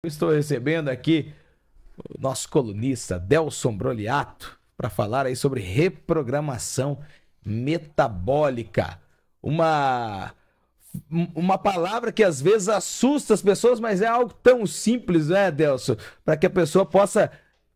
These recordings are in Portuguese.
Eu estou recebendo aqui o nosso colunista Delson Broliato para falar aí sobre reprogramação metabólica. Uma, uma palavra que às vezes assusta as pessoas, mas é algo tão simples, né, Delson? Para que a pessoa possa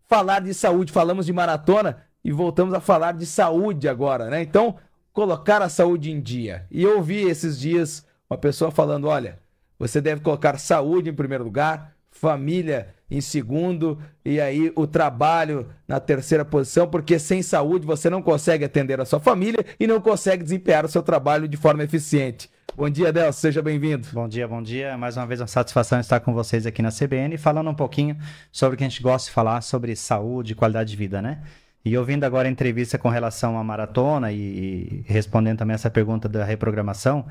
falar de saúde. Falamos de maratona e voltamos a falar de saúde agora, né? Então, colocar a saúde em dia. E eu ouvi esses dias uma pessoa falando, olha, você deve colocar saúde em primeiro lugar, família em segundo e aí o trabalho na terceira posição, porque sem saúde você não consegue atender a sua família e não consegue desempenhar o seu trabalho de forma eficiente. Bom dia, Delcio, seja bem-vindo. Bom dia, bom dia. Mais uma vez uma satisfação estar com vocês aqui na CBN, falando um pouquinho sobre o que a gente gosta de falar, sobre saúde e qualidade de vida, né? E ouvindo agora a entrevista com relação à maratona e respondendo também essa pergunta da reprogramação,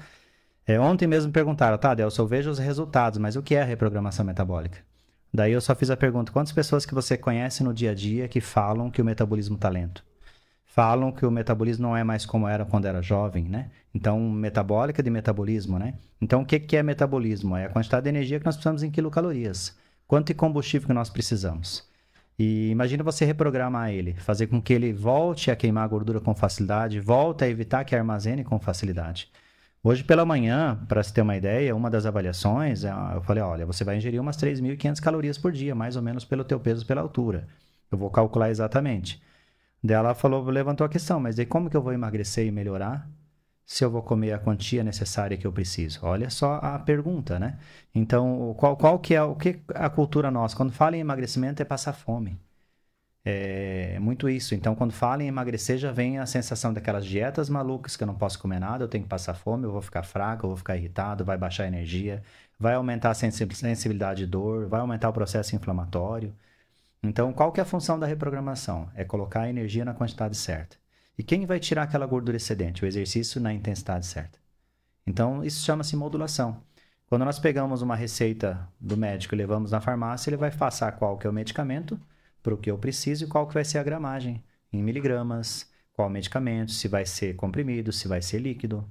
ontem mesmo me perguntaram, tá, Delcio, eu vejo os resultados, mas o que é a reprogramação metabólica? Daí eu só fiz a pergunta, quantas pessoas que você conhece no dia a dia que falam que o metabolismo está lento? Falam que o metabolismo não é mais como era quando era jovem, né? Então, metabólica de metabolismo, né? Então, o que é metabolismo? É a quantidade de energia que nós precisamos em quilocalorias. Quanto de combustível que nós precisamos? E imagina você reprogramar ele, fazer com que ele volte a queimar a gordura com facilidade, volte a evitar que armazene com facilidade. Hoje pela manhã, para se ter uma ideia, uma das avaliações, eu falei, olha, você vai ingerir umas 3.500 calorias por dia, mais ou menos pelo teu peso, pela altura. Eu vou calcular exatamente. Daí ela falou, levantou a questão, mas aí como que eu vou emagrecer e melhorar se eu vou comer a quantia necessária que eu preciso? Olha só a pergunta, né? Então, qual que é o que a cultura nossa? Quando fala em emagrecimento é passar fome. É muito isso. Então, quando fala em emagrecer, já vem a sensação daquelas dietas malucas que eu não posso comer nada, eu tenho que passar fome, eu vou ficar fraco, eu vou ficar irritado, vai baixar a energia, vai aumentar a sensibilidade de dor, vai aumentar o processo inflamatório. Então, qual que é a função da reprogramação? É colocar a energia na quantidade certa. E quem vai tirar aquela gordura excedente? O exercício na intensidade certa. Então, isso chama-se modulação. Quando nós pegamos uma receita do médico e levamos na farmácia, ele vai passar qual que é o medicamento para o que eu preciso e qual que vai ser a gramagem em miligramas, qual medicamento, se vai ser comprimido, se vai ser líquido,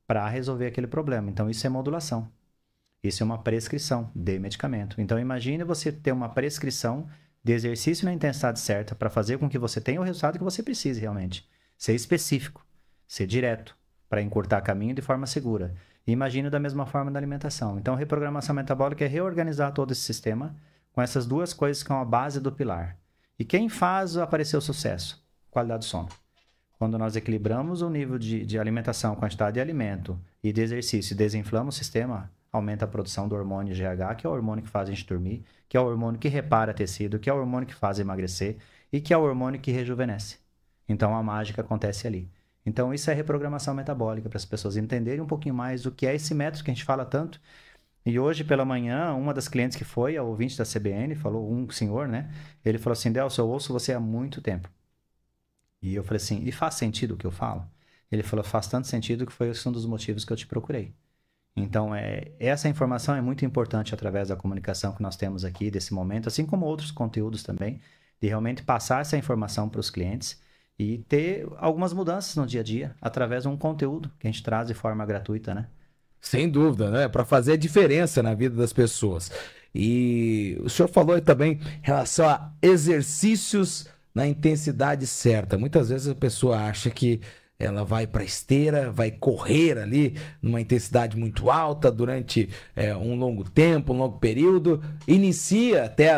para resolver aquele problema. Então, isso é modulação. Isso é uma prescrição de medicamento. Então, imagine você ter uma prescrição de exercício na intensidade certa para fazer com que você tenha o resultado que você precise realmente. Ser específico, ser direto, para encurtar caminho de forma segura. E imagine da mesma forma na alimentação. Então, reprogramação metabólica é reorganizar todo esse sistema com essas duas coisas que são a base do pilar. E quem faz aparecer o sucesso? Qualidade do sono. Quando nós equilibramos o nível de alimentação, quantidade de alimento e de exercício e desinflama o sistema, aumenta a produção do hormônio GH, que é o hormônio que faz a gente dormir, que é o hormônio que repara tecido, que é o hormônio que faz emagrecer e que é o hormônio que rejuvenesce. Então, a mágica acontece ali. Então, isso é reprogramação metabólica, para as pessoas entenderem um pouquinho mais o que é esse método que a gente fala tanto. E hoje, pela manhã, uma das clientes que foi, a ouvinte da CBN, falou, um senhor, né? Ele falou assim, Delcio, eu ouço você há muito tempo. E eu falei assim, e faz sentido o que eu falo? Ele falou, faz tanto sentido que foi esse um dos motivos que eu te procurei. Então, essa informação é muito importante através da comunicação que nós temos aqui, desse momento, assim como outros conteúdos também, de realmente passar essa informação para os clientes e ter algumas mudanças no dia a dia, através de um conteúdo que a gente traz de forma gratuita, né? Sem dúvida, né? Para fazer a diferença na vida das pessoas. E o senhor falou aí também em relação a exercícios na intensidade certa. Muitas vezes a pessoa acha que ela vai para a esteira, vai correr ali numa intensidade muito alta durante um longo tempo, um longo período, inicia até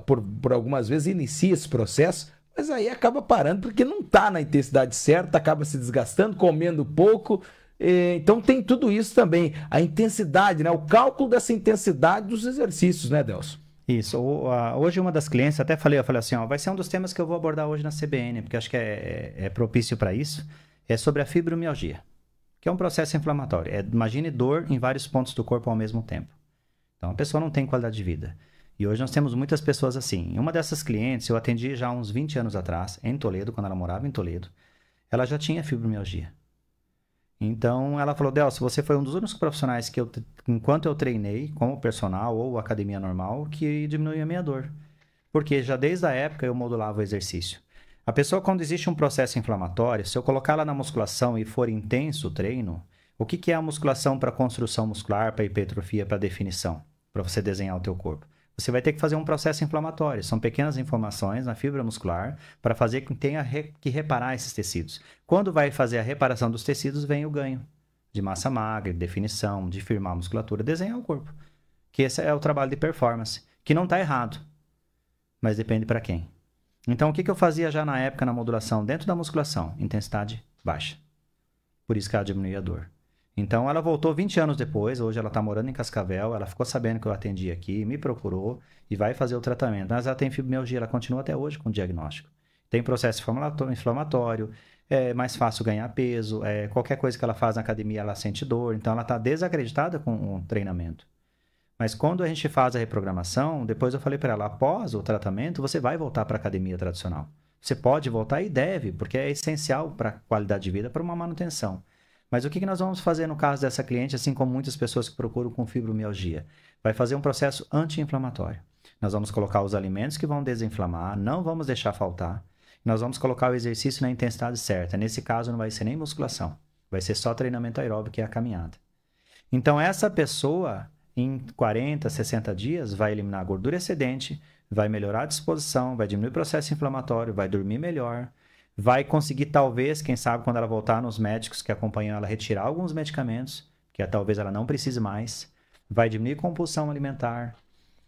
por algumas vezes inicia esse processo, mas aí acaba parando porque não está na intensidade certa, acaba se desgastando, comendo pouco. Então tem tudo isso também, a intensidade, né? O cálculo dessa intensidade dos exercícios, né, Delcio? Isso. Hoje uma das clientes, eu falei assim, ó, vai ser um dos temas que eu vou abordar hoje na CBN, porque acho que é propício para isso, é sobre a fibromialgia, que é um processo inflamatório. Imagine dor em vários pontos do corpo ao mesmo tempo. Então a pessoa não tem qualidade de vida. E hoje nós temos muitas pessoas assim. Uma dessas clientes, eu atendi já há uns 20 anos atrás, em Toledo, quando ela morava em Toledo, ela já tinha fibromialgia. Então, ela falou, Delcio, você foi um dos únicos profissionais que enquanto eu treinei, como personal ou academia normal, que diminuía a minha dor. Porque já desde a época eu modulava o exercício. A pessoa, quando existe um processo inflamatório, se eu colocar ela na musculação e for intenso o treino, o que é a musculação para construção muscular, para hipertrofia, para definição? Para você desenhar o teu corpo? você vai ter que fazer um processo inflamatório. São pequenas inflamações na fibra muscular para fazer com que tenha que reparar esses tecidos. Quando vai fazer a reparação dos tecidos, vem o ganho de massa magra, de definição, de firmar a musculatura, desenhar o corpo. Que esse é o trabalho de performance, que não está errado, mas depende para quem. Então, o que eu fazia já na época na modulação? Dentro da musculação, intensidade baixa. Por isso que ela diminuía a dor. Então, ela voltou 20 anos depois, hoje ela está morando em Cascavel, ela ficou sabendo que eu atendi aqui, me procurou e vai fazer o tratamento. Mas ela tem fibromialgia, ela continua até hoje com o diagnóstico. Tem processo inflamatório, é mais fácil ganhar peso, qualquer coisa que ela faz na academia ela sente dor, então ela está desacreditada com o treinamento. Mas quando a gente faz a reprogramação, depois eu falei para ela, após o tratamento, você vai voltar para a academia tradicional. Você pode voltar e deve, porque é essencial para a qualidade de vida, para uma manutenção. Mas o que nós vamos fazer no caso dessa cliente, assim como muitas pessoas que procuram com fibromialgia? Vai fazer um processo anti-inflamatório. Nós vamos colocar os alimentos que vão desinflamar, não vamos deixar faltar. Nós vamos colocar o exercício na intensidade certa. Nesse caso, não vai ser nem musculação. Vai ser só treinamento aeróbico, que é a caminhada. Então, essa pessoa, em 40, 60 dias, vai eliminar a gordura excedente, vai melhorar a disposição, vai diminuir o processo inflamatório, vai dormir melhor, vai conseguir, talvez, quem sabe, quando ela voltar nos médicos que acompanham ela, retirar alguns medicamentos, que talvez ela não precise mais, vai diminuir compulsão alimentar.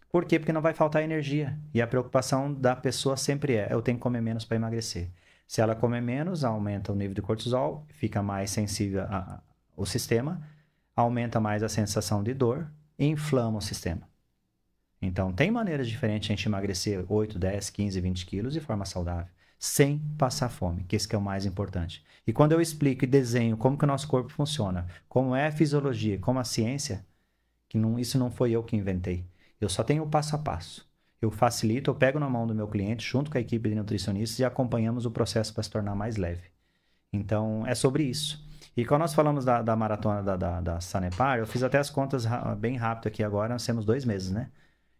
Por quê? Porque não vai faltar energia. E a preocupação da pessoa sempre eu tenho que comer menos para emagrecer. Se ela comer menos, aumenta o nível de cortisol, fica mais sensível ao sistema, aumenta mais a sensação de dor e inflama o sistema. Então, tem maneiras diferentes de a gente emagrecer 8, 10, 15, 20 quilos de forma saudável, sem passar fome, que esse que é o mais importante. E quando eu explico e desenho como que o nosso corpo funciona, como é a fisiologia, como a ciência, isso não foi eu que inventei. Eu só tenho o passo a passo. Eu facilito, eu pego na mão do meu cliente, junto com a equipe de nutricionistas, e acompanhamos o processo para se tornar mais leve. Então, é sobre isso. E quando nós falamos da maratona da Sanepar, eu fiz até as contas bem rápido aqui agora, nós temos 2 meses, né?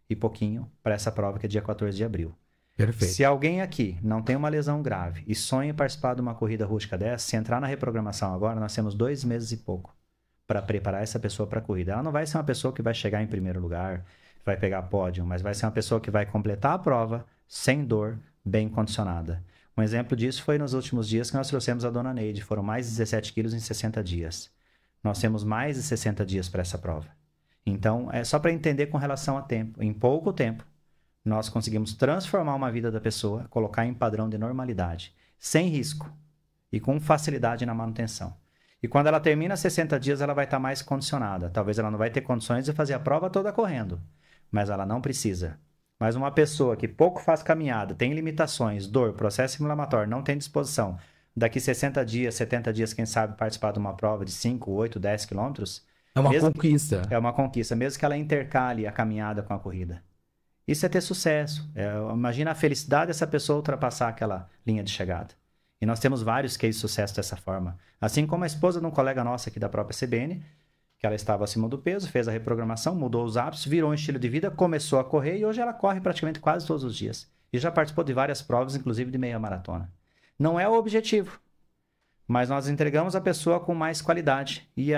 E pouquinho para essa prova que é dia 14 de abril. Perfeito. Se alguém aqui não tem uma lesão grave e sonha em participar de uma corrida rústica dessa, se entrar na reprogramação agora, nós temos 2 meses e pouco para preparar essa pessoa para a corrida. Ela não vai ser uma pessoa que vai chegar em primeiro lugar, vai pegar pódio, mas vai ser uma pessoa que vai completar a prova sem dor, bem condicionada. Um exemplo disso foi nos últimos dias que nós trouxemos a dona Neide. Foram mais de 17 quilos em 60 dias. Nós temos mais de 60 dias para essa prova. Então, é só para entender com relação a tempo. Em pouco tempo, nós conseguimos transformar uma vida da pessoa, colocar em padrão de normalidade, sem risco e com facilidade na manutenção. E quando ela termina 60 dias, ela vai estar mais condicionada. Talvez ela não vai ter condições de fazer a prova toda correndo, mas ela não precisa. Mas uma pessoa que pouco faz caminhada, tem limitações, dor, processo inflamatório, não tem disposição, daqui 60 dias, 70 dias, quem sabe, participar de uma prova de 5, 8, 10 quilômetros... É uma conquista. É uma conquista, mesmo que ela intercale a caminhada com a corrida. Isso é ter sucesso. Imagina a felicidade dessa pessoa ultrapassar aquela linha de chegada. E nós temos vários cases de sucesso dessa forma. Assim como a esposa de um colega nosso aqui da própria CBN, que ela estava acima do peso, fez a reprogramação, mudou os hábitos, virou um estilo de vida, começou a correr e hoje ela corre praticamente quase todos os dias. E já participou de várias provas, inclusive de meia maratona. Não é o objetivo, mas nós entregamos a pessoa com mais qualidade. E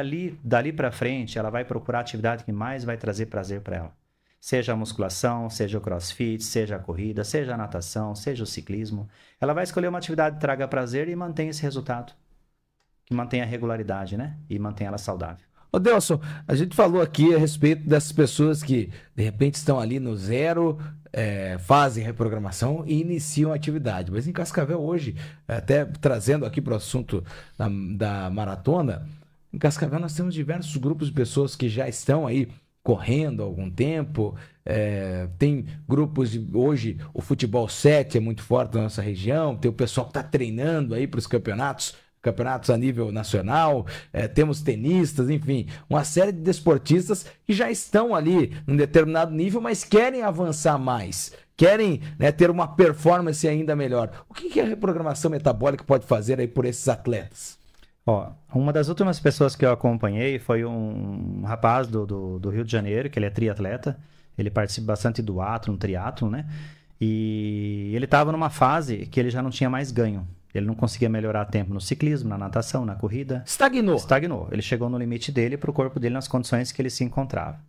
dali para frente, ela vai procurar a atividade que mais vai trazer prazer para ela. Seja a musculação, seja o crossfit, seja a corrida, seja a natação, seja o ciclismo. Ela vai escolher uma atividade que traga prazer e mantenha esse resultado. Que mantenha a regularidade, né? E mantenha ela saudável. Ô Delson, a gente falou aqui a respeito dessas pessoas que de repente estão ali no zero, fazem reprogramação e iniciam a atividade. Mas em Cascavel hoje, até trazendo aqui para o assunto da maratona, em Cascavel nós temos diversos grupos de pessoas que já estão aí correndo há algum tempo. Tem grupos hoje o futebol 7 é muito forte na nossa região, tem o pessoal que está treinando aí para os campeonatos a nível nacional, temos tenistas, enfim, uma série de desportistas que já estão ali num determinado nível, mas querem avançar mais, querem, né, ter uma performance ainda melhor. O que a reprogramação metabólica pode fazer aí por esses atletas? Uma das últimas pessoas que eu acompanhei foi um rapaz do Rio de Janeiro, que ele é triatleta, ele participa bastante do triatlon, né? E ele estava numa fase que ele já não tinha mais ganho. Ele não conseguia melhorar tempo no ciclismo, na natação, na corrida. Estagnou. Ele chegou no limite dele para o corpo dele nas condições que ele se encontrava.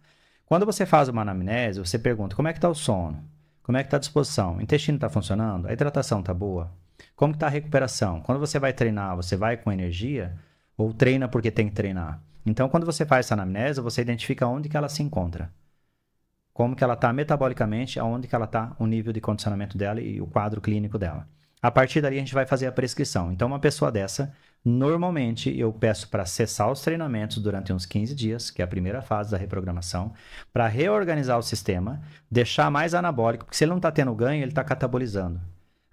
Quando você faz uma anamnese, você pergunta como é que está o sono, como é que está a disposição, o intestino está funcionando, a hidratação está boa, como está a recuperação. Quando você vai treinar, você vai com energia ou treina porque tem que treinar? Então, quando você faz essa anamnese, você identifica onde que ela se encontra. Como que ela está metabolicamente, aonde que ela está, o nível de condicionamento dela e o quadro clínico dela. A partir dali, a gente vai fazer a prescrição. Então, uma pessoa dessa, normalmente, eu peço para cessar os treinamentos durante uns 15 dias, que é a primeira fase da reprogramação, para reorganizar o sistema, deixar mais anabólico, porque se ele não está tendo ganho, ele está catabolizando.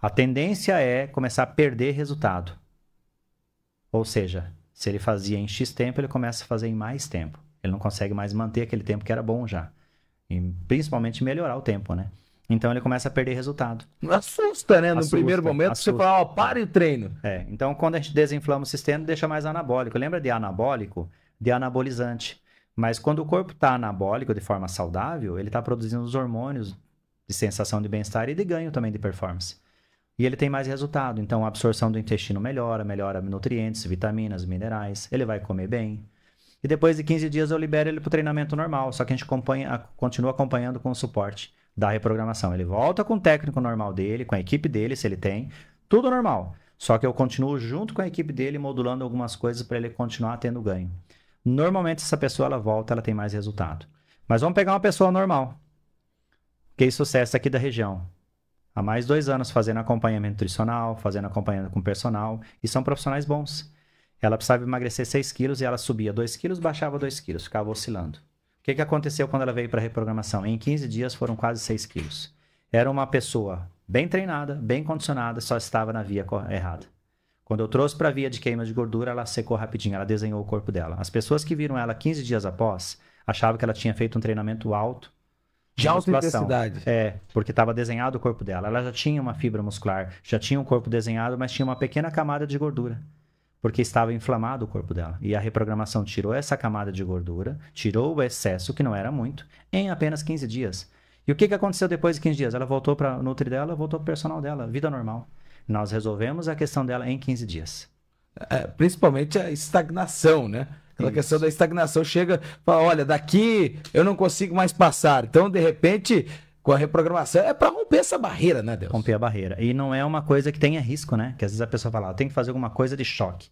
A tendência é começar a perder resultado. Ou seja, se ele fazia em X tempo, ele começa a fazer em mais tempo. Ele não consegue mais manter aquele tempo que era bom já. E principalmente melhorar o tempo, né? Então ele começa a perder resultado. Assusta, né? No Assusta, primeiro momento assusta. você fala, ó, pare o treino. Então quando a gente desinflama o sistema, deixa mais anabólico. Lembra de anabólico? De anabolizante. Mas quando o corpo está anabólico de forma saudável, ele está produzindo os hormônios de sensação de bem-estar e de ganho também de performance. E ele tem mais resultado. Então a absorção do intestino melhora nutrientes, vitaminas, minerais. Ele vai comer bem. E depois de 15 dias eu libero ele para o treinamento normal. Só que a gente continua acompanhando com o suporte da reprogramação. Ele volta com o técnico normal dele, com a equipe dele, se ele tem. Tudo normal. Só que eu continuo junto com a equipe dele, modulando algumas coisas para ele continuar tendo ganho. Normalmente essa pessoa ela volta, ela tem mais resultado. Mas vamos pegar uma pessoa normal. Que é sucesso aqui da região. Há mais 2 anos fazendo acompanhamento nutricional, fazendo acompanhamento com personal. E são profissionais bons. Ela precisava emagrecer 6 quilos e ela subia 2 quilos, baixava 2 quilos, ficava oscilando. O que aconteceu quando ela veio para a reprogramação? Em 15 dias foram quase 6 quilos. Era uma pessoa bem treinada, bem condicionada, só estava na via errada. Quando eu trouxe para a via de queima de gordura, ela secou rapidinho, ela desenhou o corpo dela. As pessoas que viram ela 15 dias após, achavam que ela tinha feito um treinamento alto. De alta intensidade. Porque estava desenhado o corpo dela. Ela já tinha uma fibra muscular, já tinha um corpo desenhado, mas tinha uma pequena camada de gordura. Porque estava inflamado o corpo dela. E a reprogramação tirou essa camada de gordura, tirou o excesso, que não era muito, em apenas 15 dias. E o que aconteceu depois de 15 dias? Ela voltou para o Nutri dela, voltou para o personal dela, vida normal. Nós resolvemos a questão dela em 15 dias. Principalmente a estagnação, né? Aquela questão da estagnação chega e fala, olha, daqui eu não consigo mais passar. Então, de repente, com a reprogramação, é para romper essa barreira, né, Deus? Romper a barreira. E não é uma coisa que tenha risco, né? Que às vezes a pessoa fala, tem que fazer alguma coisa de choque.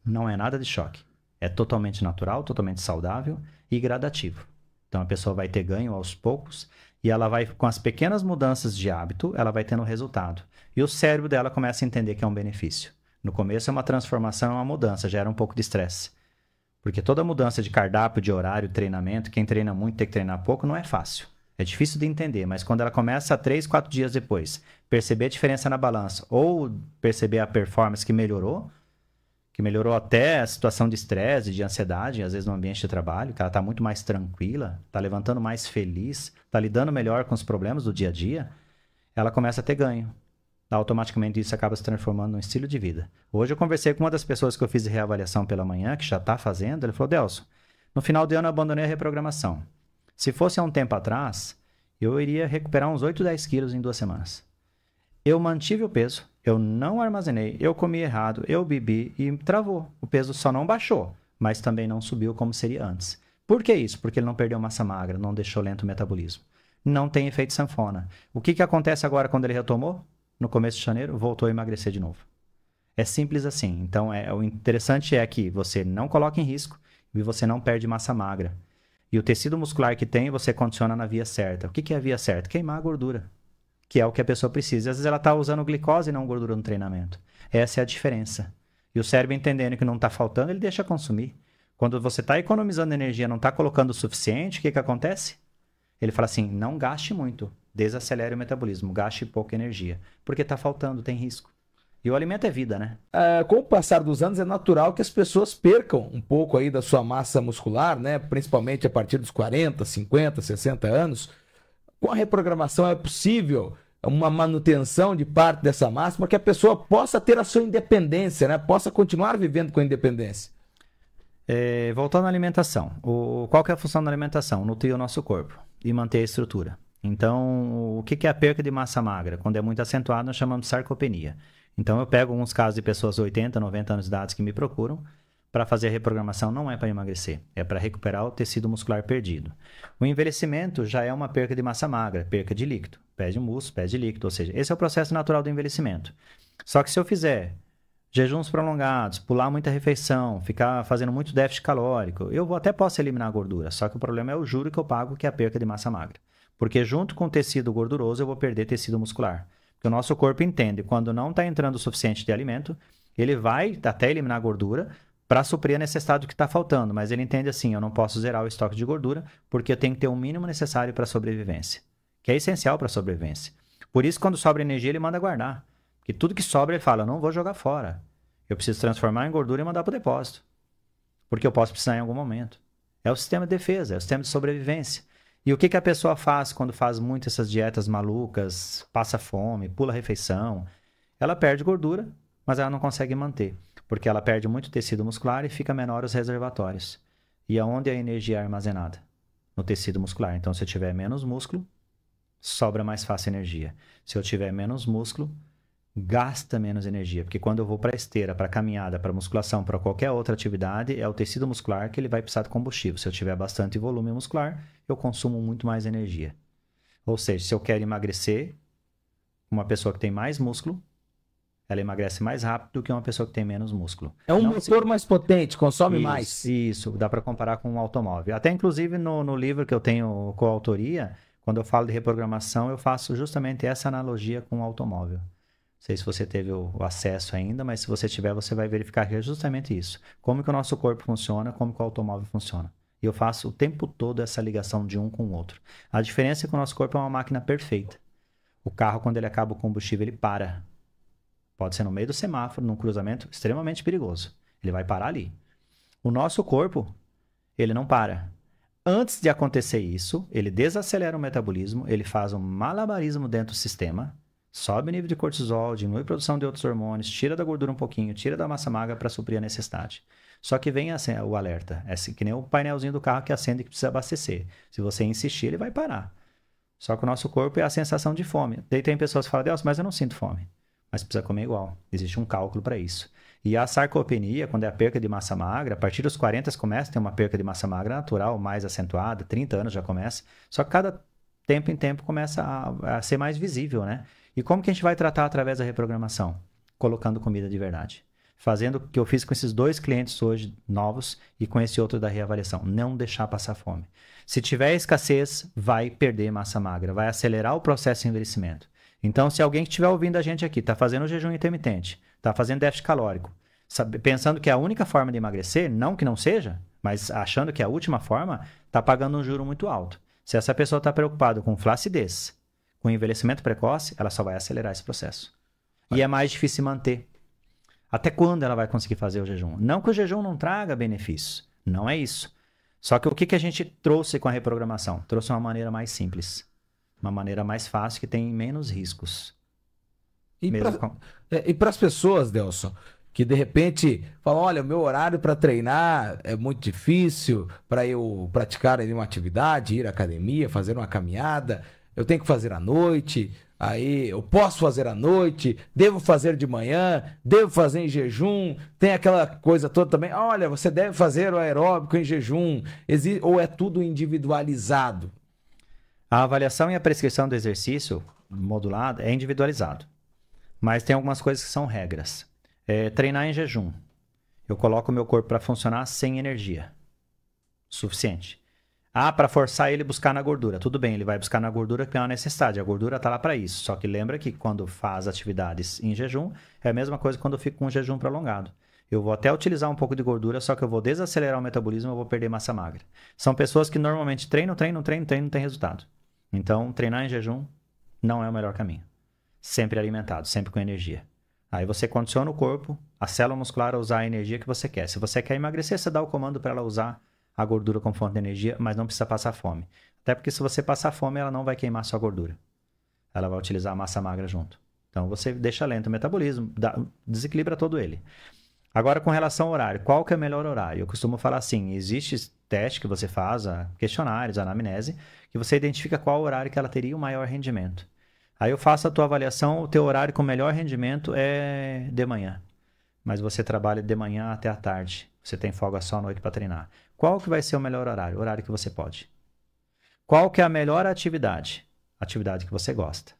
Não é nada de choque. É totalmente natural, totalmente saudável e gradativo. Então, a pessoa vai ter ganho aos poucos e ela vai, com as pequenas mudanças de hábito, ela vai tendo resultado. E o cérebro dela começa a entender que é um benefício. No começo é uma transformação, é uma mudança, gera um pouco de estresse. Porque toda mudança de cardápio, de horário, treinamento, quem treina muito tem que treinar pouco, não é fácil. É difícil de entender, mas quando ela começa 3, 4 dias depois, perceber a diferença na balança ou perceber a performance que melhorou até a situação de estresse, de ansiedade, às vezes no ambiente de trabalho, que ela está muito mais tranquila, está levantando mais feliz, está lidando melhor com os problemas do dia a dia, ela começa a ter ganho. Automaticamente isso acaba se transformando num estilo de vida. Hoje eu conversei com uma das pessoas que eu fiz reavaliação pela manhã, que já está fazendo, ele falou, Delson, no final de ano eu abandonei a reprogramação. Se fosse há um tempo atrás, eu iria recuperar uns 8, 10 quilos em 2 semanas. Eu mantive o peso, eu não armazenei, eu comi errado, eu bebi e travou. O peso só não baixou, mas também não subiu como seria antes. Por que isso? Porque ele não perdeu massa magra, não deixou lento o metabolismo. Não tem efeito sanfona. O que acontece agora quando ele retomou? No começo de janeiro, voltou a emagrecer de novo. É simples assim. Então, o interessante é que você não coloca em risco e você não perde massa magra. E o tecido muscular que tem, você condiciona na via certa. O que é a via certa? Queimar a gordura, que é o que a pessoa precisa. Às vezes ela está usando glicose e não gordura no treinamento. Essa é a diferença. E o cérebro entendendo que não está faltando, ele deixa consumir. Quando você está economizando energia, não está colocando o suficiente, o que acontece? Ele fala assim, não gaste muito. Desacelere o metabolismo, gaste pouca energia. Porque está faltando, tem risco. E o alimento é vida, né? Com o passar dos anos, é natural que as pessoas percam um pouco aí da sua massa muscular, né? Principalmente a partir dos 40, 50, 60 anos. Com a reprogramação é possível uma manutenção de parte dessa massa para que a pessoa possa ter a sua independência, né? Possa continuar vivendo com independência. Voltando à alimentação. Qual que é a função da alimentação? Nutrir o nosso corpo e manter a estrutura. Então, o que é a perca de massa magra? Quando é muito acentuado, nós chamamos de sarcopenia. Então, eu pego alguns casos de pessoas de 80, 90 anos de idade que me procuram para fazer a reprogramação não é para emagrecer, é para recuperar o tecido muscular perdido. O envelhecimento já é uma perca de massa magra, perca de líquido, perde músculo, perde líquido, ou seja, esse é o processo natural do envelhecimento. Só que se eu fizer jejuns prolongados, pular muita refeição, ficar fazendo muito déficit calórico, eu até posso eliminar a gordura, só que o problema é o juro que eu pago, que é a perca de massa magra. Porque junto com o tecido gorduroso eu vou perder tecido muscular. Porque o nosso corpo entende, quando não está entrando o suficiente de alimento, ele vai até eliminar a gordura, para suprir a necessidade do que está faltando, mas ele entende assim, eu não posso zerar o estoque de gordura, porque eu tenho que ter o mínimo necessário para a sobrevivência, que é essencial para a sobrevivência. Por isso, quando sobra energia, ele manda guardar, porque tudo que sobra ele fala, eu não vou jogar fora, eu preciso transformar em gordura e mandar para o depósito, porque eu posso precisar em algum momento. É o sistema de defesa, é o sistema de sobrevivência. E o que a pessoa faz quando faz muito essas dietas malucas, passa fome, pula a refeição? Ela perde gordura, mas ela não consegue manter. Porque ela perde muito tecido muscular e fica menor os reservatórios. E aonde a energia é armazenada? No tecido muscular. Então, se eu tiver menos músculo, sobra mais fácil energia. Se eu tiver menos músculo, gasta menos energia. Porque quando eu vou para a esteira, para a caminhada, para a musculação, para qualquer outra atividade, é o tecido muscular que ele vai precisar de combustível. Se eu tiver bastante volume muscular, eu consumo muito mais energia. Ou seja, se eu quero emagrecer, uma pessoa que tem mais músculo, ela emagrece mais rápido do que uma pessoa que tem menos músculo. É um motor mais potente, consome isso, mais. Isso, dá para comparar com um automóvel. Até inclusive no livro que eu tenho coautoria, quando eu falo de reprogramação, eu faço justamente essa analogia com o automóvel. Não sei se você teve o acesso ainda, mas se você tiver, você vai verificar que é justamente isso. Como que o nosso corpo funciona, como que o automóvel funciona. E eu faço o tempo todo essa ligação de um com o outro. A diferença é que o nosso corpo é uma máquina perfeita. O carro, quando ele acaba o combustível, ele para. Pode ser no meio do semáforo, num cruzamento extremamente perigoso. Ele vai parar ali. O nosso corpo, ele não para. Antes de acontecer isso, ele desacelera o metabolismo, ele faz um malabarismo dentro do sistema, sobe o nível de cortisol, diminui a produção de outros hormônios, tira da gordura um pouquinho, tira da massa magra para suprir a necessidade. Só que vem assim, o alerta. É assim, que nem o painelzinho do carro que acende que precisa abastecer. Se você insistir, ele vai parar. Só que o nosso corpo é a sensação de fome. Daí tem pessoas que falam, Deus, mas eu não sinto fome. Mas precisa comer igual. Existe um cálculo para isso. E a sarcopenia, quando é a perca de massa magra, a partir dos 40 começa a ter uma perca de massa magra natural, mais acentuada, 30 anos já começa. Só que cada tempo em tempo começa a ser mais visível, né? E como que a gente vai tratar através da reprogramação? Colocando comida de verdade. Fazendo o que eu fiz com esses 2 clientes hoje novos e com esse outro da reavaliação. Não deixar passar fome. Se tiver escassez, vai perder massa magra, vai acelerar o processo de envelhecimento. Então, se alguém que estiver ouvindo a gente aqui está fazendo jejum intermitente, está fazendo déficit calórico, pensando que é a única forma de emagrecer, não que não seja, mas achando que é a última forma, está pagando um juro muito alto. Se essa pessoa está preocupada com flacidez, com envelhecimento precoce, ela só vai acelerar esse processo. E é mais difícil manter. Até quando ela vai conseguir fazer o jejum? Não que o jejum não traga benefícios, não é isso. Só que o que a gente trouxe com a reprogramação? Trouxe uma maneira mais simples. Uma maneira mais fácil que tem menos riscos. E para as pessoas, Delson, que de repente falam, olha, o meu horário para treinar é muito difícil, para eu praticar uma atividade, ir à academia, fazer uma caminhada, eu tenho que fazer à noite, aí eu posso fazer à noite, devo fazer de manhã, devo fazer em jejum, tem aquela coisa toda também, olha, você deve fazer o aeróbico em jejum, ou é tudo individualizado? A avaliação e a prescrição do exercício modulado é individualizado. Mas tem algumas coisas que são regras. Treinar em jejum. Eu coloco o meu corpo para funcionar sem energia. Suficiente. Para forçar ele a buscar na gordura. Tudo bem, ele vai buscar na gordura que é uma necessidade. A gordura está lá para isso. Só que lembra que quando faz atividades em jejum, é a mesma coisa quando eu fico com um jejum prolongado. Eu vou até utilizar um pouco de gordura, só que eu vou desacelerar o metabolismo e eu vou perder massa magra. São pessoas que normalmente treinam, não tem resultado. Então, treinar em jejum não é o melhor caminho. Sempre alimentado, sempre com energia. Aí você condiciona o corpo, a célula muscular a usar a energia que você quer. Se você quer emagrecer, você dá o comando para ela usar a gordura como fonte de energia, mas não precisa passar fome. Até porque se você passar fome, ela não vai queimar sua gordura. Ela vai utilizar a massa magra junto. Então, você deixa lento o metabolismo, desequilibra todo ele. Agora, com relação ao horário, qual que é o melhor horário? Eu costumo falar assim, existe teste que você faz, questionários, anamnese, que você identifica qual horário que ela teria o maior rendimento. Aí eu faço a tua avaliação, o teu horário com melhor rendimento é de manhã. Mas você trabalha de manhã até a tarde. Você tem folga só à noite para treinar. Qual que vai ser o melhor horário? O horário que você pode. Qual que é a melhor atividade? Atividade que você gosta.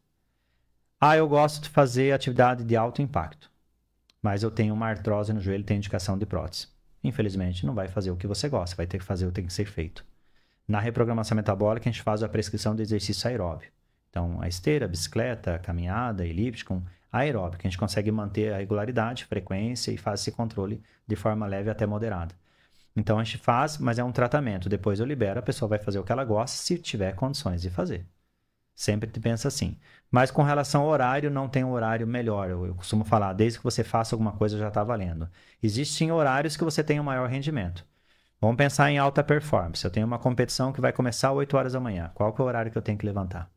Ah, eu gosto de fazer atividade de alto impacto, mas eu tenho uma artrose no joelho e tenho indicação de prótese. Infelizmente, não vai fazer o que você gosta, vai ter que fazer o que tem que ser feito. Na reprogramação metabólica, a gente faz a prescrição de exercício aeróbio. Então, a esteira, a bicicleta, a caminhada, elíptico, aeróbico. A gente consegue manter a regularidade, frequência e faz esse controle de forma leve até moderada. Então, a gente faz, mas é um tratamento. Depois eu libero, a pessoa vai fazer o que ela gosta, se tiver condições de fazer. Sempre te pensa assim. Mas com relação ao horário, não tem um horário melhor. Eu costumo falar, desde que você faça alguma coisa já está valendo. Existem horários que você tem um maior rendimento. Vamos pensar em alta performance. Eu tenho uma competição que vai começar às 8 horas da manhã. Qual que é o horário que eu tenho que levantar?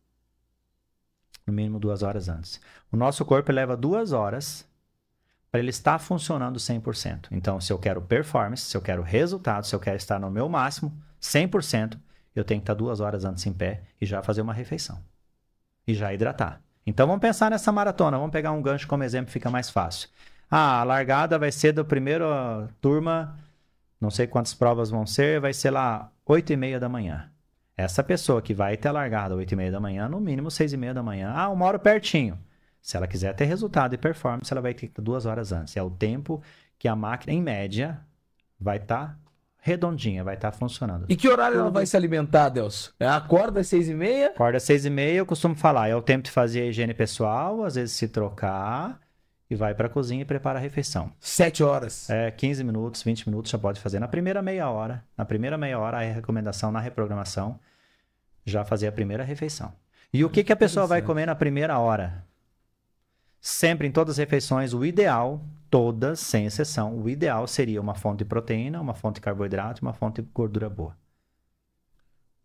No mínimo 2 horas antes. O nosso corpo leva 2 horas para ele estar funcionando 100%. Então, se eu quero performance, se eu quero resultado, se eu quero estar no meu máximo, 100%, eu tenho que estar 2 horas antes em pé e já fazer uma refeição. E já hidratar. Então, vamos pensar nessa maratona. Vamos pegar um gancho como exemplo, fica mais fácil. Ah, a largada vai ser da primeira turma, não sei quantas provas vão ser, vai ser lá 8h30 da manhã. Essa pessoa que vai ter a largada 8h30 da manhã, no mínimo 6h30 da manhã. Ah, 1 hora pertinho. Se ela quiser ter resultado e performance, ela vai ter que estar 2 horas antes. É o tempo que a máquina, em média, vai estar redondinha, vai estar funcionando. E que horário ela vai se alimentar, Delcio? Acorda às 6h30? Acorda às 6h30, eu costumo falar. É o tempo de fazer a higiene pessoal, às vezes se trocar e vai para a cozinha e prepara a refeição. 7 horas. 15 minutos, 20 minutos já pode fazer. Na primeira meia hora, a recomendação na reprogramação, já fazer a primeira refeição. E o que a pessoa vai comer na primeira hora? Sempre, em todas as refeições, o ideal, todas, sem exceção, o ideal seria uma fonte de proteína, uma fonte de carboidrato e uma fonte de gordura boa.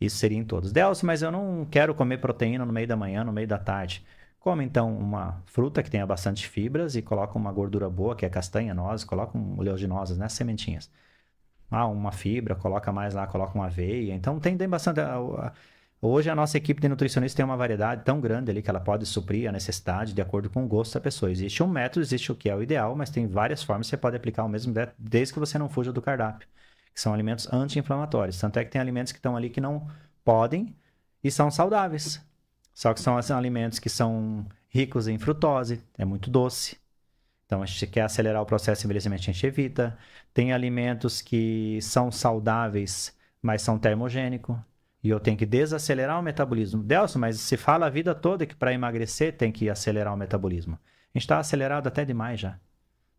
Isso seria em todos. Delcio, mas eu não quero comer proteína no meio da manhã, no meio da tarde. Come, então, uma fruta que tenha bastante fibras e coloca uma gordura boa, que é castanha, nozes, coloca oleaginosas, né? Sementinhas. Uma fibra, coloca mais lá, coloca uma aveia. Então, tem bastante... Hoje a nossa equipe de nutricionistas tem uma variedade tão grande ali que ela pode suprir a necessidade de acordo com o gosto da pessoa. Existe um método, existe o que é o ideal, mas tem várias formas que você pode aplicar o mesmo desde que você não fuja do cardápio, que são alimentos anti-inflamatórios. Tanto é que tem alimentos que estão ali que não podem e são saudáveis. Só que são alimentos que são ricos em frutose, é muito doce. Então a gente quer acelerar o processo de envelhecimento, a gente evita. Tem alimentos que são saudáveis, mas são termogênicos. E eu tenho que desacelerar o metabolismo. Delcio, mas se fala a vida toda que para emagrecer tem que acelerar o metabolismo. A gente está acelerado até demais já.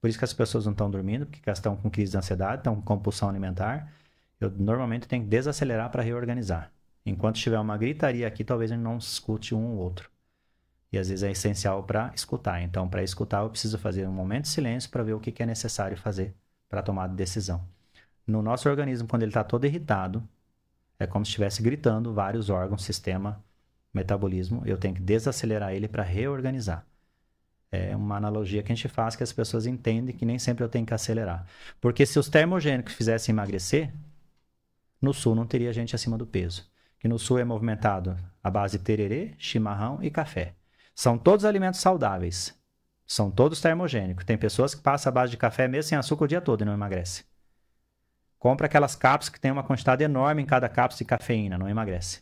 Por isso que as pessoas não estão dormindo, porque elas estão com crise de ansiedade, estão com compulsão alimentar. Eu normalmente tenho que desacelerar para reorganizar. Enquanto tiver uma gritaria aqui, talvez a gente não escute um ou outro. E às vezes é essencial para escutar. Então, para escutar, eu preciso fazer um momento de silêncio para ver o que é necessário fazer para tomar decisão. No nosso organismo, quando ele está todo irritado, é como se estivesse gritando vários órgãos, sistema, metabolismo. Eu tenho que desacelerar ele para reorganizar. É uma analogia que a gente faz que as pessoas entendem que nem sempre eu tenho que acelerar. Porque se os termogênicos fizessem emagrecer, no sul não teria gente acima do peso. Que no sul é movimentado à base de tererê, chimarrão e café. São todos alimentos saudáveis. São todos termogênicos. Tem pessoas que passam à base de café mesmo sem açúcar o dia todo e não emagrece. Compra aquelas cápsulas que tem uma quantidade enorme em cada cápsula de cafeína, não emagrece.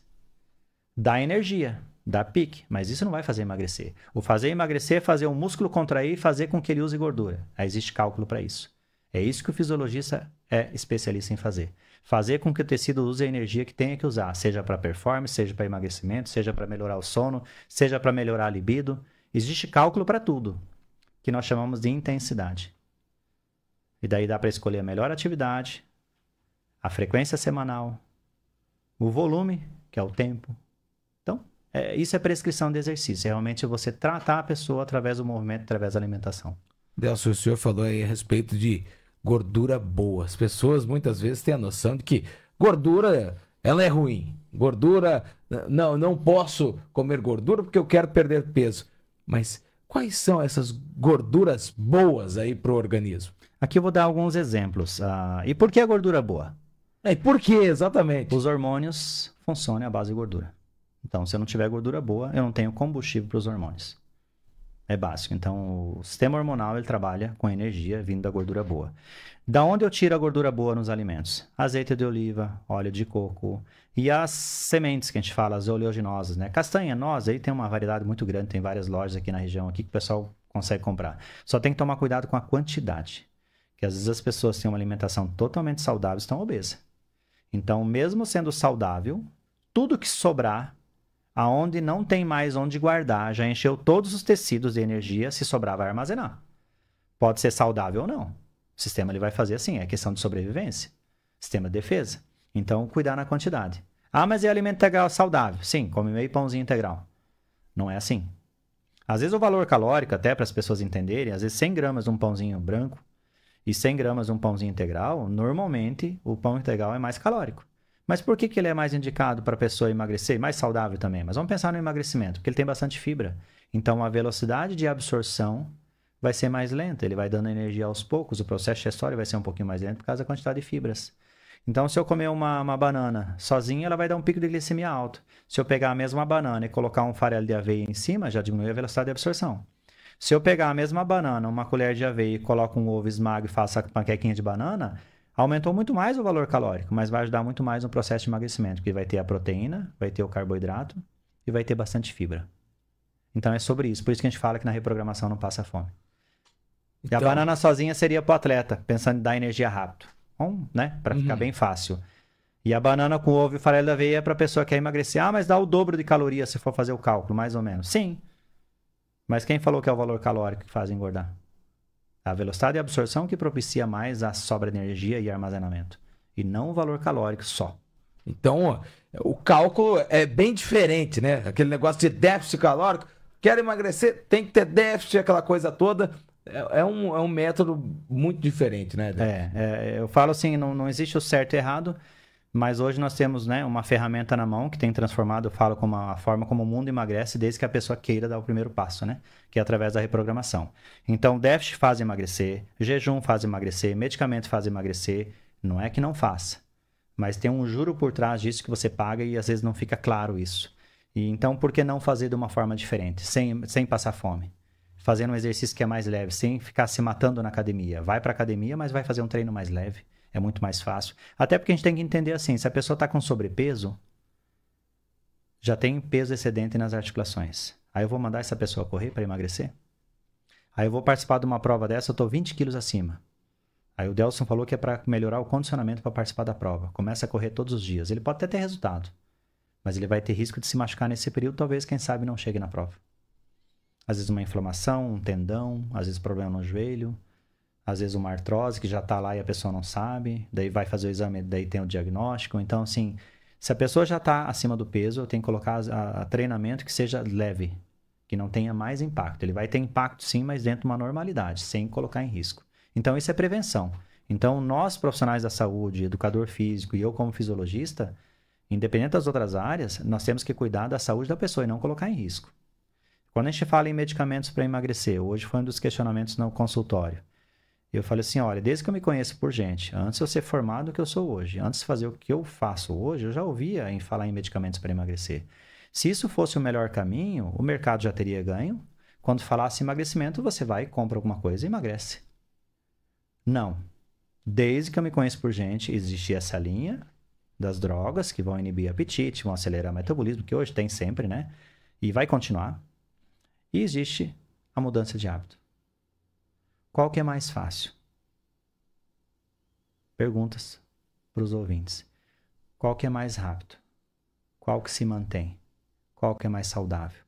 Dá energia, dá pique, mas isso não vai fazer emagrecer. O fazer emagrecer é fazer o músculo contrair e fazer com que ele use gordura. Aí existe cálculo para isso. É isso que o fisiologista é especialista em fazer. Fazer com que o tecido use a energia que tenha que usar, seja para performance, seja para emagrecimento, seja para melhorar o sono, seja para melhorar a libido. Existe cálculo para tudo, que nós chamamos de intensidade. E daí dá para escolher a melhor atividade, a frequência semanal, o volume, que é o tempo. Então, isso é prescrição de exercício. Realmente você tratar a pessoa através do movimento, através da alimentação. Delcio, o senhor falou aí a respeito de gordura boa. As pessoas muitas vezes têm a noção de que gordura, ela é ruim. Gordura, não posso comer gordura porque eu quero perder peso. Mas quais são essas gorduras boas aí para o organismo? Aqui eu vou dar alguns exemplos. E por que a gordura boa? E por que exatamente? Os hormônios funcionam à base de gordura. Então, se eu não tiver gordura boa, eu não tenho combustível para os hormônios. É básico. Então, o sistema hormonal ele trabalha com energia vindo da gordura boa. Da onde eu tiro a gordura boa nos alimentos? Azeite de oliva, óleo de coco e as sementes que a gente fala, as oleaginosas, né? Castanha, noz, aí tem uma variedade muito grande, tem várias lojas aqui na região aqui que o pessoal consegue comprar. Só tem que tomar cuidado com a quantidade, que às vezes as pessoas têm uma alimentação totalmente saudável e estão obesas. Então, mesmo sendo saudável, tudo que sobrar, aonde não tem mais onde guardar, já encheu todos os tecidos de energia, se sobrar vai armazenar. Pode ser saudável ou não. O sistema ele vai fazer assim, é questão de sobrevivência. Sistema de defesa. Então, cuidar na quantidade. Ah, mas é alimento integral saudável. Sim, come meio pãozinho integral. Não é assim. Às vezes o valor calórico, até para as pessoas entenderem, às vezes 100 gramas de um pãozinho branco e 100 gramas de um pãozinho integral, normalmente o pão integral é mais calórico. Mas por que ele é mais indicado para a pessoa emagrecer? Mais saudável também. Mas vamos pensar no emagrecimento, porque ele tem bastante fibra. Então, a velocidade de absorção vai ser mais lenta. Ele vai dando energia aos poucos. O processo digestório vai ser um pouquinho mais lento por causa da quantidade de fibras. Então, se eu comer uma banana sozinha, ela vai dar um pico de glicemia alto. Se eu pegar a mesma banana e colocar um farelo de aveia em cima, já diminui a velocidade de absorção. Se eu pegar a mesma banana, uma colher de aveia e coloco um ovo esmago e faço a panquequinha de banana, aumentou muito mais o valor calórico, mas vai ajudar muito mais no processo de emagrecimento, porque vai ter a proteína, vai ter o carboidrato e vai ter bastante fibra. Então é sobre isso. Por isso que a gente fala que na reprogramação não passa fome. Então... E a banana sozinha seria para o atleta, pensando em dar energia rápido. Bom, né? Para ficar bem fácil. E a banana com ovo e farelo de aveia é para a pessoa que quer emagrecer. Ah, mas dá o dobro de calorias se for fazer o cálculo, mais ou menos. Sim. Mas quem falou que é o valor calórico que faz engordar? A velocidade de absorção que propicia mais a sobra de energia e armazenamento. E não o valor calórico só. Então, o cálculo é bem diferente, né? Aquele negócio de déficit calórico. Quero emagrecer, tem que ter déficit, aquela coisa toda. É um método muito diferente, né? Eu falo assim, não existe o certo e errado, mas hoje nós temos, né, uma ferramenta na mão que tem transformado, eu falo, como a forma como o mundo emagrece desde que a pessoa queira dar o primeiro passo, né? Que é através da reprogramação. Então, déficit faz emagrecer, jejum faz emagrecer, medicamento faz emagrecer. Não é que não faça, mas tem um juro por trás disso que você paga e às vezes não fica claro isso. E então, por que não fazer de uma forma diferente, sem passar fome? Fazendo um exercício que é mais leve, sem ficar se matando na academia. Vai para academia, mas vai fazer um treino mais leve. É muito mais fácil. Até porque a gente tem que entender assim, se a pessoa está com sobrepeso, já tem peso excedente nas articulações. Aí eu vou mandar essa pessoa correr para emagrecer? Aí eu vou participar de uma prova dessa, eu estou 20 quilos acima. Aí o Delson falou que é para melhorar o condicionamento para participar da prova. Começa a correr todos os dias. Ele pode até ter resultado, mas ele vai ter risco de se machucar nesse período, talvez, quem sabe, não chegue na prova. Às vezes uma inflamação, um tendão, às vezes problema no joelho, às vezes uma artrose que já está lá e a pessoa não sabe, daí vai fazer o exame, daí tem o diagnóstico. Então, assim, se a pessoa já está acima do peso, eu tenho que colocar a treinamento que seja leve, que não tenha mais impacto. Ele vai ter impacto sim, mas dentro de uma normalidade, sem colocar em risco. Então, isso é prevenção. Então, nós, profissionais da saúde, educador físico e eu como fisiologista, independente das outras áreas, nós temos que cuidar da saúde da pessoa e não colocar em risco. Quando a gente fala em medicamentos para emagrecer, hoje foi um dos questionamentos no consultório. Eu falei assim, olha, desde que eu me conheço por gente, antes de eu ser formado do que eu sou hoje, antes de fazer o que eu faço hoje, eu já ouvia em falar em medicamentos para emagrecer. Se isso fosse o melhor caminho, o mercado já teria ganho. Quando falasse emagrecimento, você vai, compra alguma coisa e emagrece. Não. Desde que eu me conheço por gente, existe essa linha das drogas que vão inibir apetite, vão acelerar o metabolismo, que hoje tem sempre, né? E vai continuar. E existe a mudança de hábito. Qual que é mais fácil? Perguntas para os ouvintes. Qual que é mais rápido? Qual que se mantém? Qual que é mais saudável?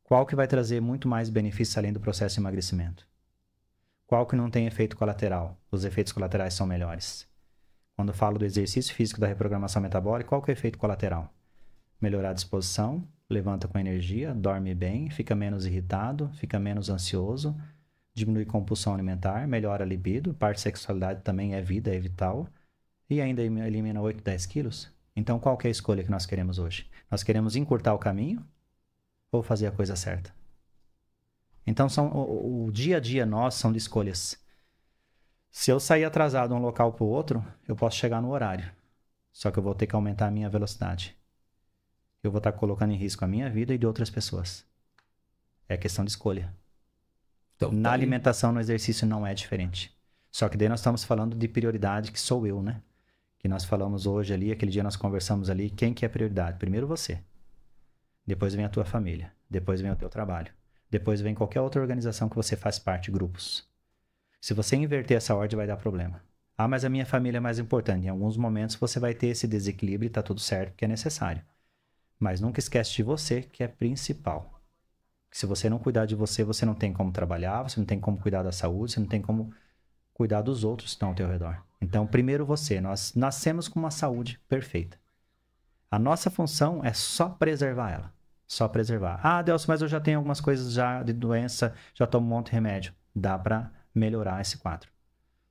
Qual que vai trazer muito mais benefícios além do processo de emagrecimento? Qual que não tem efeito colateral? Os efeitos colaterais são melhores. Quando eu falo do exercício físico da reprogramação metabólica, qual que é o efeito colateral? Melhorar a disposição, levanta com energia, dorme bem, fica menos irritado, fica menos ansioso, diminui compulsão alimentar, melhora a libido, parte da sexualidade também é vida, é vital, e ainda elimina 8, 10 quilos. Então, qual que é a escolha que nós queremos hoje? Nós queremos encurtar o caminho ou fazer a coisa certa? Então, o dia a dia nosso são de escolhas. Se eu sair atrasado de um local para o outro, eu posso chegar no horário, só que eu vou ter que aumentar a minha velocidade. Eu vou estar colocando em risco a minha vida e de outras pessoas. É questão de escolha. Então, Na alimentação, no exercício, não é diferente. Só que daí nós estamos falando de prioridade, que sou eu, né? Que nós falamos hoje ali, aquele dia nós conversamos ali, quem que é prioridade? Primeiro você. Depois vem a tua família. Depois vem o teu trabalho. Depois vem qualquer outra organização que você faz parte, grupos. Se você inverter essa ordem, vai dar problema. Ah, mas a minha família é mais importante. Em alguns momentos você vai ter esse desequilíbrio e tá tudo certo, porque é necessário. Mas nunca esquece de você, que é principal. Se você não cuidar de você, você não tem como trabalhar, você não tem como cuidar da saúde, você não tem como cuidar dos outros que estão ao teu redor. Então, primeiro você. Nós nascemos com uma saúde perfeita. A nossa função é só preservar ela. Só preservar. Ah, Delcio, mas eu já tenho algumas coisas já de doença, já tomo um monte de remédio. Dá para melhorar esse quadro.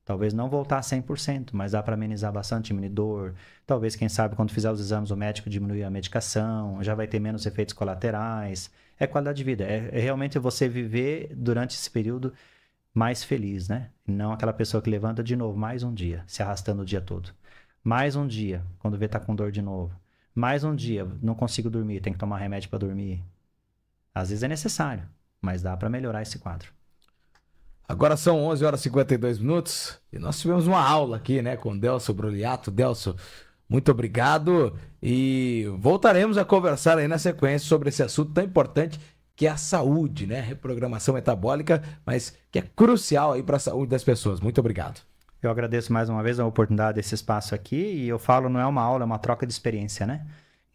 Talvez não voltar a 100%, mas dá para amenizar bastante, diminuir dor. Talvez, quem sabe, quando fizer os exames, o médico diminuir a medicação, já vai ter menos efeitos colaterais. É qualidade de vida. É realmente você viver durante esse período mais feliz, né? Não aquela pessoa que levanta de novo, mais um dia, se arrastando o dia todo. Mais um dia, quando vê tá com dor de novo. Mais um dia, não consigo dormir, tem que tomar remédio para dormir. Às vezes é necessário, mas dá para melhorar esse quadro. Agora são 11 horas e 52 minutos e nós tivemos uma aula aqui, né, com o Delcio Broliato. Delcio, muito obrigado e voltaremos a conversar aí na sequência sobre esse assunto tão importante que é a saúde, né, reprogramação metabólica, mas que é crucial aí para a saúde das pessoas. Muito obrigado. Eu agradeço mais uma vez a oportunidade desse espaço aqui e eu falo, não é uma aula, é uma troca de experiência, né?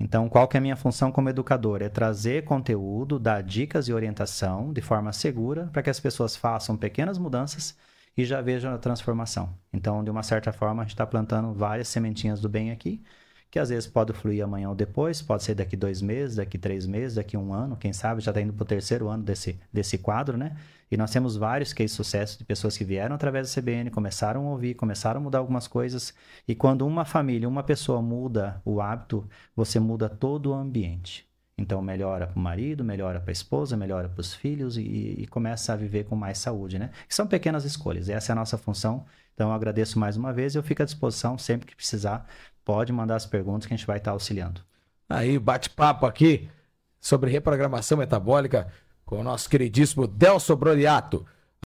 Então, qual que é a minha função como educador? É trazer conteúdo, dar dicas e orientação de forma segura para que as pessoas façam pequenas mudanças e já vejam a transformação. Então, de uma certa forma, a gente está plantando várias sementinhas do bem aqui, que às vezes pode fluir amanhã ou depois, pode ser daqui 2 meses, daqui 3 meses, daqui 1 ano, quem sabe já está indo para o 3º ano desse quadro, né? E nós temos vários cases de sucesso de pessoas que vieram através da CBN, começaram a ouvir, começaram a mudar algumas coisas. E quando uma família, uma pessoa muda o hábito, você muda todo o ambiente. Então melhora para o marido, melhora para a esposa, melhora para os filhos e começa a viver com mais saúde, né? Que são pequenas escolhas, essa é a nossa função. Então eu agradeço mais uma vez e eu fico à disposição sempre que precisar. Pode mandar as perguntas que a gente vai estar auxiliando. Aí, bate-papo aqui sobre reprogramação metabólica com o nosso queridíssimo Delcio Broliato.